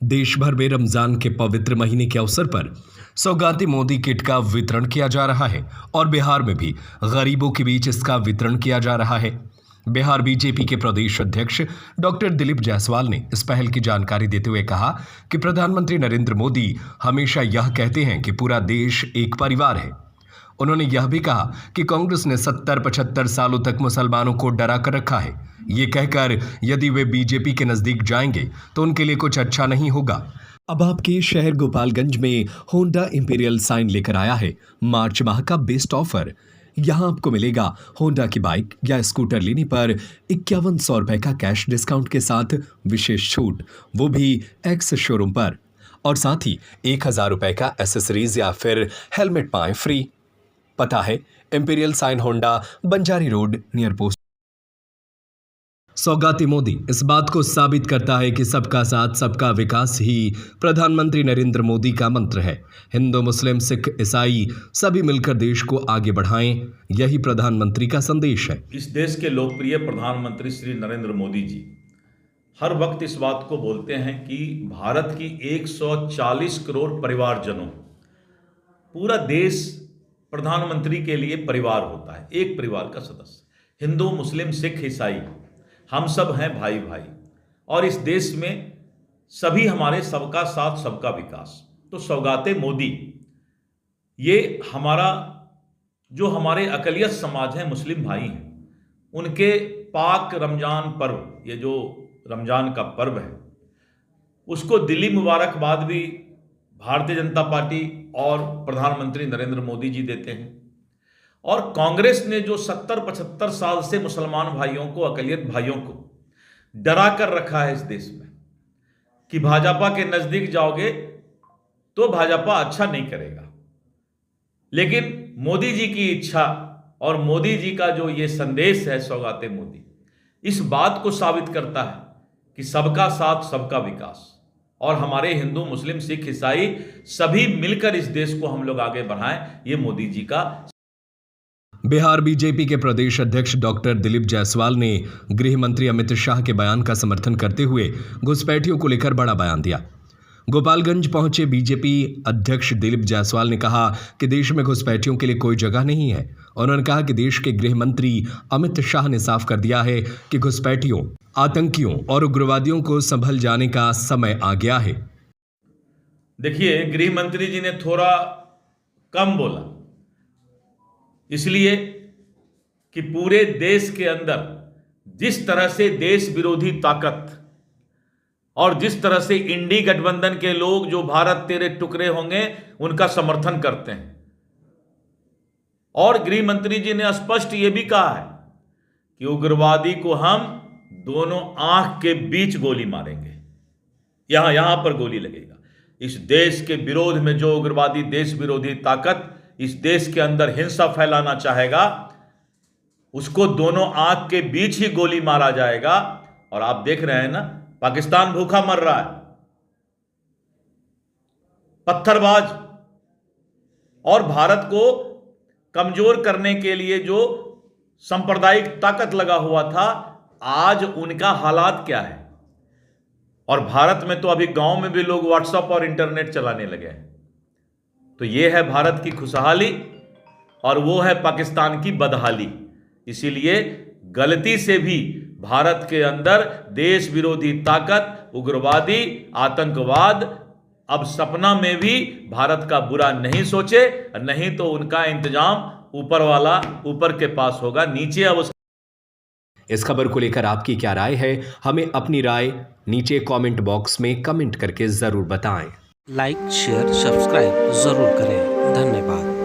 देश भर में रमजान के पवित्र महीने के अवसर पर सौगाती मोदी किट का वितरण किया जा रहा है और बिहार में भी गरीबों के बीच इसका वितरण किया जा रहा है। बिहार बीजेपी के प्रदेश अध्यक्ष डॉक्टर दिलीप जायसवाल ने इस पहल की जानकारी देते हुए कहा कि प्रधानमंत्री नरेंद्र मोदी हमेशा यह कहते हैं कि पूरा देश एक परिवार है। उन्होंने यह भी कहा कि कांग्रेस ने 70-75 सालों तक मुसलमानों को डरा कर रखा है, ये कहकर यदि वे बीजेपी के नजदीक जाएंगे तो उनके लिए कुछ अच्छा नहीं होगा। अब आपके शहर गोपालगंज में होंडा इंपीरियल साइन लेकर आया है मार्च माह का बेस्ट ऑफर। यहां आपको मिलेगा होंडा की बाइक या स्कूटर लेने पर 5100 रुपए का कैश डिस्काउंट के साथ विशेष छूट, वो भी एक्स शोरूम पर, और साथ ही 1000 रुपए का एसेसरीज या फिर हेलमेट पाएं फ्री। पता है imperial sign Honda, Banjari road, near post. सौगाती मोदी इस बात को साबित करता है कि सबका साथ सबका विकास ही प्रधानमंत्री नरेंद्र मोदी का मंत्र है। हिंदू, मुस्लिम, सिख, ईसाई सभी मिलकर देश को आगे बढ़ाएं, यही प्रधानमंत्री का संदेश है। इस देश के लोकप्रिय प्रधानमंत्री श्री नरेंद्र मोदी जी हर वक्त इस बात को बोलते हैं कि भारत की 140 करोड़ परिवारजनों, पूरा देश प्रधानमंत्री के लिए परिवार होता है, एक परिवार का सदस्य। हिंदू, मुस्लिम, सिख, ईसाई हम सब हैं भाई भाई, और इस देश में सभी हमारे सबका साथ सबका विकास। तो सौगाते मोदी, ये हमारे अकलियत समाज हैं, मुस्लिम भाई हैं, उनके पाक रमजान पर्व, ये जो रमजान का पर्व है, उसको दिली मुबारकबाद भी भारतीय जनता पार्टी और प्रधानमंत्री नरेंद्र मोदी जी देते हैं। और कांग्रेस ने जो 70-75 साल से मुसलमान भाइयों को, अकलियत भाइयों को डरा कर रखा है इस देश में कि भाजपा के नजदीक जाओगे तो भाजपा अच्छा नहीं करेगा, लेकिन मोदी जी की इच्छा और मोदी जी का जो ये संदेश है सौगाते मोदी, इस बात को साबित करता है कि सबका साथ सबका विकास, और हमारे हिंदू, मुस्लिम, सिख, ईसाई सभी मिलकर इस देश को हम लोग आगे बढ़ाएं, ये मोदी जी का। बिहार बीजेपी के प्रदेश अध्यक्ष डॉक्टर दिलीप जायसवाल ने गृह मंत्री अमित शाह के बयान का समर्थन करते हुए घुसपैठियों को लेकर बड़ा बयान दिया। गोपालगंज पहुंचे बीजेपी अध्यक्ष दिलीप जायसवाल ने कहा कि देश में घुसपैठियों के लिए कोई जगह नहीं है। उन्होंने कहा कि देश के गृह मंत्री अमित शाह ने साफ कर दिया है कि घुसपैठियों, आतंकियों और उग्रवादियों को संभल जाने का समय आ गया है। देखिए, गृह मंत्री जी ने थोड़ा कम बोला, इसलिए कि पूरे देश के अंदर जिस तरह से देश विरोधी ताकत और जिस तरह से इंडी गठबंधन के लोग जो भारत तेरे टुकड़े होंगे उनका समर्थन करते हैं, और गृह मंत्री जी ने स्पष्ट यह भी कहा है कि उग्रवादी को हम दोनों आंख के बीच गोली मारेंगे, यहां पर गोली लगेगा। इस देश के विरोध में जो उग्रवादी देश विरोधी ताकत इस देश के अंदर हिंसा फैलाना चाहेगा, उसको दोनों आंख के बीच ही गोली मारा जाएगा। और आप देख रहे हैं ना, पाकिस्तान भूखा मर रहा है, पत्थरबाज, और भारत को कमजोर करने के लिए जो सांप्रदायिक ताकत लगा हुआ था, आज उनका हालात क्या है। और भारत में तो अभी गांव में भी लोग व्हाट्सएप और इंटरनेट चलाने लगे हैं। तो ये है भारत की खुशहाली और वो है पाकिस्तान की बदहाली। इसीलिए गलती से भी भारत के अंदर देश विरोधी ताकत, उग्रवादी, आतंकवाद अब सपना में भी भारत का बुरा नहीं सोचे, नहीं तो उनका इंतजाम ऊपर के पास होगा, नीचे अब। इस खबर को लेकर आपकी क्या राय है, हमें अपनी राय नीचे कमेंट बॉक्स में कमेंट करके जरूर बताएं। लाइक, शेयर, सब्सक्राइब जरूर करें। धन्यवाद।